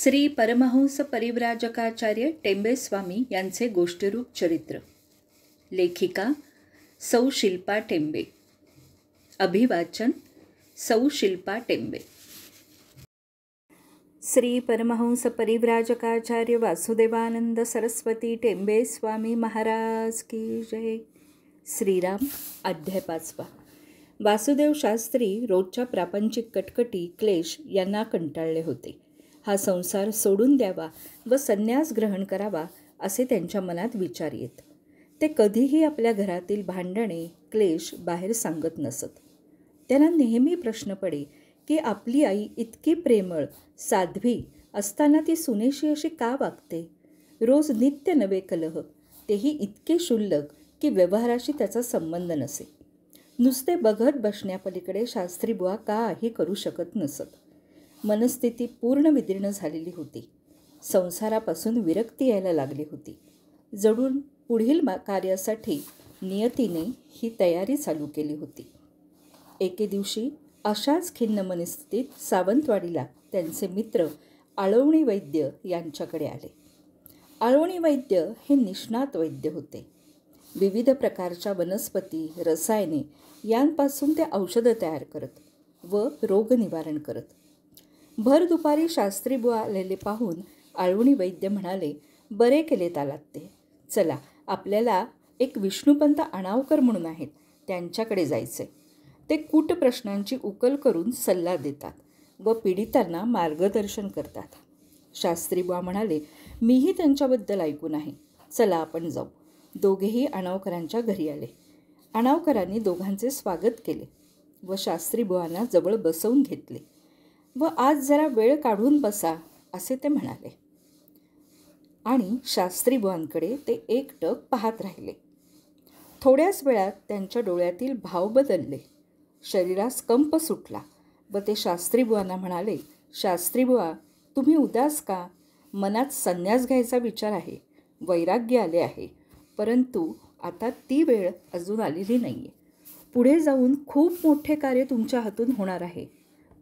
श्री परमहंस परिव्राजकाचार्य टेंबे स्वामी यांचे गोष्टीरूप चरित्र. लेखिका सौ शिल्पा टेंबे. अभिवाचन सौ शिल्पा टेंबे. श्री परमहंस परिव्राजकाचार्य वासुदेवानंद सरस्वती टेंबे स्वामी महाराज की जय. श्रीराम. अध्याय 5. वासुदेव शास्त्री रोजच्या प्रापंचिक कटकटी क्लेश यांना कंटाळले होते. हा संसार सोडून द्यावा व संन्यास ग्रहण करावा असे त्यांच्या मनात विचार येत. ते कधीही आपल्या घरातील भांडणे क्लेश बाहेर सांगत नसत. त्यांना नेहमी प्रश्न पडे की आपली आई इतकी प्रेमळ साध्वी असताना ती सुनेशी अशी का वागते. रोज नित्य नवे कलह, तेही इतके क्षुल्लक की व्यवहाराशी त्याचा संबंध नसे. नुसते बघत बसण्यापलीकडे शास्त्रीबुवा काही करू शकत नसत. मनस्थिती पूर्ण विदीर्ण झालेली होती. संसारापासून विरक्ती यायला लागली होती. जडून पुढील कार्यासाठी नियतीने ही तयारी चालू केली होती. एके दिवशी अशाच खिन्न मनस्थितीत सावंतवाडीला त्यांचे मित्र आळवणी वैद्य यांच्याकडे आले. आळवणी वैद्य हे निष्णात वैद्य होते. विविध प्रकारच्या वनस्पती रसायने यांपासून ते औषधं तयार करत व रोगनिवारण करत. भर दुपारी शास्त्रीबुवा आलेले पाहून आळवणी वैद्य म्हणाले, बरे केलेत आलात ते. चला, आपल्याला एक विष्णुपंत अणावकर म्हणून आहेत, त्यांच्याकडे जायचे. ते कूट प्रश्नांची उकल करून सल्ला देतात व पीडितांना मार्गदर्शन करतात. शास्त्रीबुवा म्हणाले, मीही त्यांच्याबद्दल ऐकून आहे. चला आपण जाऊ. दोघेही अणावकरांच्या घरी आले. अणावकरांनी दोघांचे स्वागत केले व शास्त्रीबुवांना जवळ बसवून घेतले व आज जरा वेळ काढून बसा असे ते म्हणाले. आणि शास्त्रीबुवांकडे ते एकटक पाहत राहिले. थोड्याच वेळात त्यांच्या डोळ्यातील भाव बदलले. शरीरास कंप सुटला व ते शास्त्रीबुवांना म्हणाले, शास्त्रीबुवा, तुम्ही उदास का? मनात संन्यास घ्यायचा विचार आहे, वैराग्य आले आहे, परंतु आता ती वेळ अजून आलेली नाही आहे. पुढे जाऊन खूप मोठे कार्य तुमच्या हातून होणार आहे,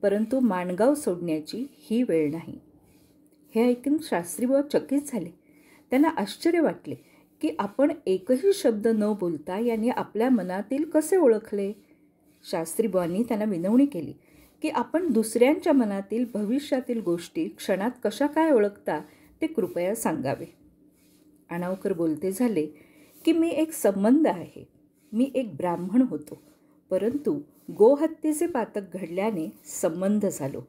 परंतु माणगाव सोडण्याची ही वेळ नाही. हे ऐकून शास्त्रीबुवा चकित झाले. त्यांना आश्चर्य वाटले की आपण एकही शब्द न बोलता यांनी आपल्या मनातील कसे ओळखले. शास्त्रीबुवांनी त्यांना विनवणी केली की आपण दुसऱ्यांच्या मनातील भविष्यातील गोष्टी क्षणात कशा काय ओळखता ते कृपया सांगावे. अणावकर बोलते झाले की मी एक संबंध आहे. मी एक ब्राह्मण होतो, परंतु गोहत्येचे पातक घडल्याने संबंध झालो.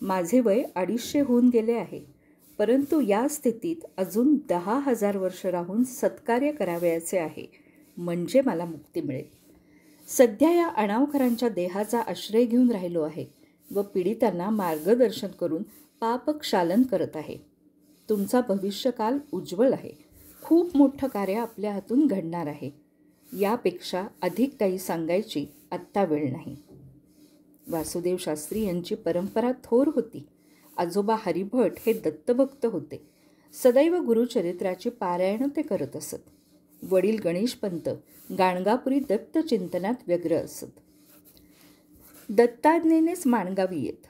माझे वय 250 होऊन गेले आहे, परंतु या स्थितीत अजून 10,000 वर्ष राहून सत्कार्य करावयाचे आहे, म्हणजे मला मुक्ती मिळेल. सध्या या अणावकरांच्या देहाचा आश्रय घेऊन राहिलो आहे व पीडितांना मार्गदर्शन करून पापक्षालन करत आहे. तुमचा भविष्यकाल उज्ज्वल आहे. खूप मोठं कार्य आपल्या हातून घडणार आहे. यापेक्षा अधिक काही सांगायची आत्ता वेळ नाही. वासुदेव शास्त्री यांची परंपरा थोर होती. आजोबा हरिभट हे दत्तभक्त होते. सदैव गुरुचरित्राची पारायण ते करत असत. वडील गणेशपंत गाणगापुरी दत्तचिंतनात व्यग्र असत. दत्ताज्ञेनेच माणगावी येत.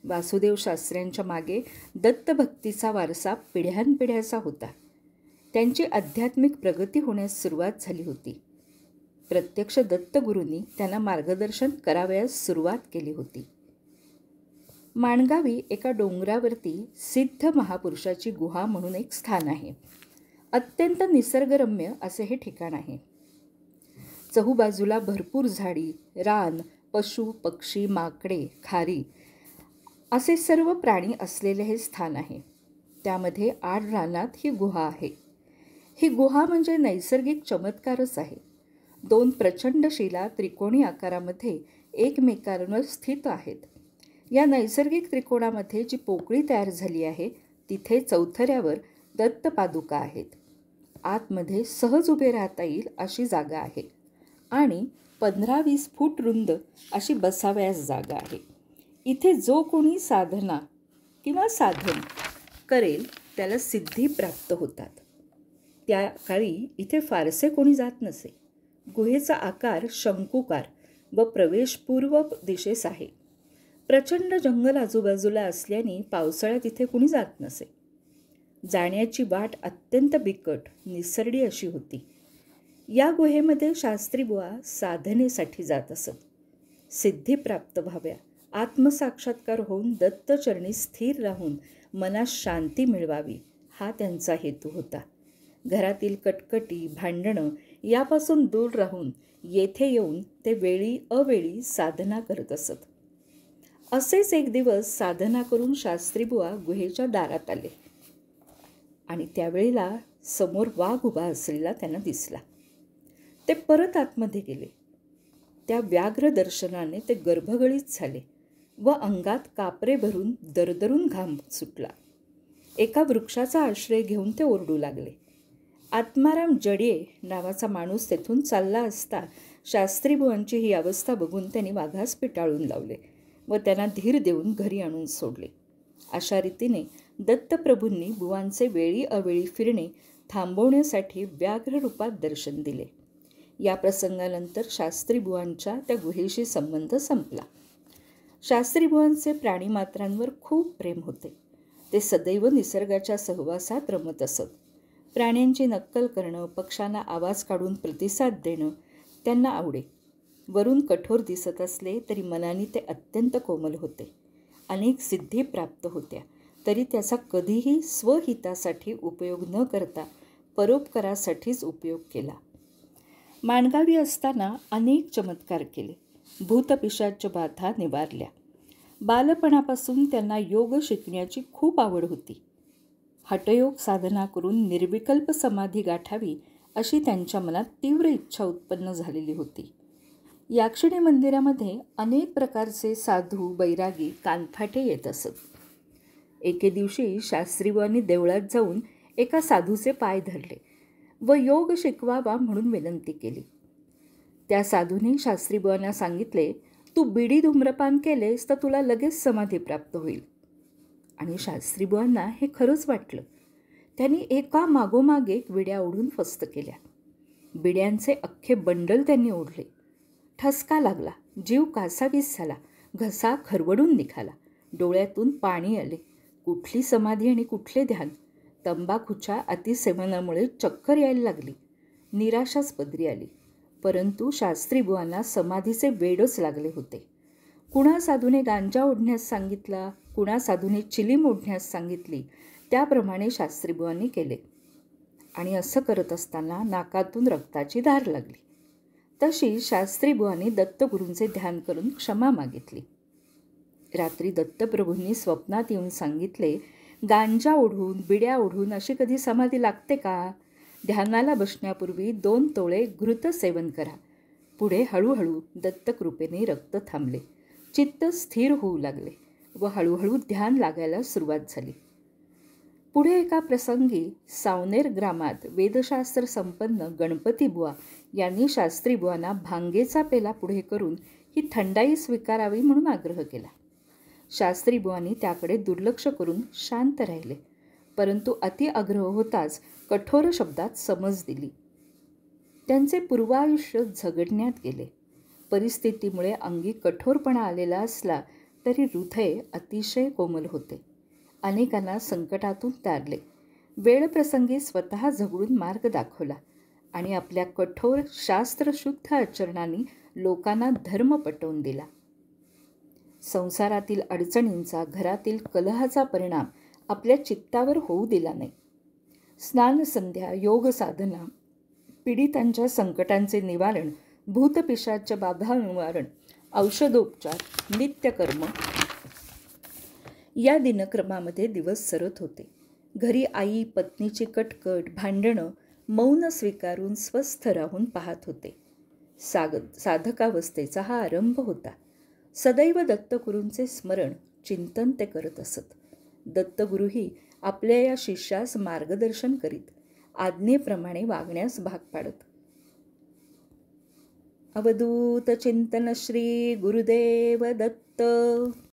वासुदेव शास्त्र्यांच्या मागे दत्तभक्तीचा वारसा पिढ्यानपिढ्याचा होता. त्यांची आध्यात्मिक प्रगती होण्यास सुरुवात झाली होती. प्रत्यक्ष दत्तगुरूंनी त्यांना मार्गदर्शन करावयास सुरुवात केली होती. माणगावी एका डोंगरावरती सिद्ध महापुरुषाची गुहा म्हणून एक स्थान आहे. अत्यंत निसर्गरम्य असे हे ठिकाण आहे. चहूबाजूला भरपूर झाडी, रान, पशु पक्षी, माकडे, खारी असे सर्व प्राणी असलेले हे स्थान आहे. त्यामध्ये आड रानात ही गुहा आहे. ही गुहा म्हणजे नैसर्गिक चमत्कारच आहे. 2 प्रचंड शिला त्रिकोणी आकारामध्ये एकमेकांवर स्थित आहेत. या नैसर्गिक त्रिकोणामध्ये जी पोकळी तयार झाली आहे तिथे चौथऱ्यावर दत्तपादुका आहेत. आतमध्ये सहज उभे राहता येईल अशी जागा आहे आणि 15-20 फूट रुंद अशी बसावयास जागा आहे. इथे जो कोणी साधना किंवा साधन करेल त्याला सिद्धी प्राप्त होतात. त्या काळी इथे फारसे कोणी जात नसे. गुहेचा आकार शंकुकार व प्रवेश पूर्व दिशेस आहे. प्रचंड जंगल आजूबाजूला असल्याने पावसाळ्यात इथे कुणी जात नसे. जाण्याची वाट अत्यंत बिकट निसरडी अशी होती. या गुहेमध्ये शास्त्रीबुवा साधनेसाठी जात असत. सिद्धी प्राप्त व्हाव्या, आत्मसाक्षात्कार होऊन दत्तचरणी स्थिर राहून मनास शांती मिळवावी हा त्यांचा हेतू होता. घरातील कटकटी भांडणं यापासून दूर राहून येथे येऊन ते वेळी अवेळी साधना करत असत. असेच एक दिवस साधना करून शास्त्रीबुवा गुहेच्या दारात आले आणि त्यावेळेला समोर वाघ उभा असलेला त्यांना दिसला. ते परत आतमध्ये गेले. त्या व्याघ्र दर्शनाने ते गर्भगळीत झाले व अंगात कापरे भरून दरदरून घाम सुटला. एका वृक्षाचा आश्रय घेऊन ते ओरडू लागले. आत्माराम जडिये नावाचा माणूस तेथून चालला असता शास्त्रीबुवांची ही अवस्था बघून त्यांनी वाघास पिटाळून लावले व त्यांना धीर देऊन घरी आणून सोडले. अशा रीतीने दत्तप्रभूंनी बुवांचे वेळी अवेळी फिरणे थांबवण्यासाठी व्याघ्र रूपात दर्शन दिले. या प्रसंगानंतर शास्त्रीबुवांच्या त्या गुहेशी संबंध संपला. शास्त्रीबुवांचे प्राणीमात्रांवर खूप प्रेम होते. ते सदैव निसर्गाच्या सहवासात रमत असत. प्राण्यांची नक्कल करणं, पक्ष्यांना आवाज काढून प्रतिसाद देणं त्यांना आवडे. वरून कठोर दिसत असले तरी मनाने ते अत्यंत कोमल होते. अनेक सिद्धी प्राप्त होत्या तरी त्याचा कधीही स्वहितासाठी उपयोग न करता परोपकारासाठीच उपयोग केला. माणगावी असताना अनेक चमत्कार केले. भूतपिशाच बाधा निवारल्या. बालपणापासून त्यांना योग शिकण्याची खूप आवड होती. हठयोग साधना करून निर्विकल्प समाधी गाठावी अशी त्यांच्या मनात तीव्र इच्छा उत्पन्न झालेली होती. याक्षिणी मंदिरामध्ये अनेक प्रकारचे साधू बैरागी कानफाटे येत असत. एके दिवशी शास्त्रीबुवांनी देवळात जाऊन एका साधूचे पाय धरले व योग शिकवावा म्हणून विनंती केली. त्या साधूने शास्त्रीबुवांना सांगितले, तू बिडी धूम्रपान केलेस तर तुला लगेच समाधी प्राप्त होईल. आणि शास्त्रीबुवांना हे खरंच वाटलं. त्यांनी एका मागोमाग एक विड्या ओढून फस्त केल्या. बिड्यांचे अख्खे बंडल त्यांनी ओढले. ठसका लागला, जीव कासावीस झाला, घसा खरवडून निघाला, डोळ्यातून पाणी आले. कुठली समाधी आणि कुठले ध्यान. तंबाखूच्या अतिसेवनामुळे चक्कर यायला लागली. निराशाच पदरी आली. परंतु शास्त्रीबुवांना समाधीचे वेडच लागले होते. कुणा साधूने गांजा ओढण्यास सांगितला, कुणा साधूने चिलीम ओढण्यास सांगितली, त्याप्रमाणे शास्त्रीबुवांनी केले. आणि असं करत असताना नाकातून रक्ताची धार लागली. तशी शास्त्रीबुवांनी दत्तगुरूंचे ध्यान करून क्षमा मागितली. रात्री दत्तप्रभूंनी स्वप्नात येऊन सांगितले, गांजा ओढून बिड्या ओढून अशी कधी समाधी लागते का? ध्यानाला बसण्यापूर्वी 2 तोळे घृत सेवन करा. पुढे हळूहळू दत्तकृपेने रक्त थांबले, चित्त स्थिर होऊ लागले व हळूहळू ध्यान लागायला सुरुवात झाली. पुढे एका प्रसंगी सावनेर ग्रामात वेदशास्त्र संपन्न गणपतीबुवा यांनी शास्त्रीबुवांना भांगेचा पेला पुढे करून ही थंडाई स्वीकारावी म्हणून आग्रह केला. शास्त्रीबुवांनी त्याकडे दुर्लक्ष करून शांत राहिले. परंतु अति आग्रह होताच कठोर शब्दात समज दिली. त्यांचे पूर्वायुष्य झगडण्यात गेले. परिस्थितीमुळे अंगी कठोरपणा आलेला असला तरी हृदय अतिशय कोमल होते. अनेकांना संकटातून तारले. वेळप्रसंगी स्वतः झगडून मार्ग दाखवला आणि आपल्या कठोर शास्त्रशुद्ध आचरणाने लोकांना धर्म पटवून दिला. संसारातील अडचणींचा, घरातील कलहाचा परिणाम आपल्या चित्तावर होऊ दिला नाही. स्नानसंध्या, योग साधना, पीडितांच्या संकटांचे निवारण, भूतपिशाच बाधा निवारण, औषधोपचार, नित्यकर्म या दिनक्रमामध्ये दिवस सरत होते. घरी आई पत्नीची कटकट, भांडणं मौन स्वीकारून स्वस्थ राहून पाहत होते. साधकावस्थेचा हा आरंभ होता. सदैव दत्तगुरूंचे स्मरण, चिंतन ते करत असत. दत्तगुरूही आपल्या या शिष्यास मार्गदर्शन करीत, आज्ञेप्रमाणे वागण्यास भाग पाडत. अवधूत चिंतन श्री गुरुदेव दत्त.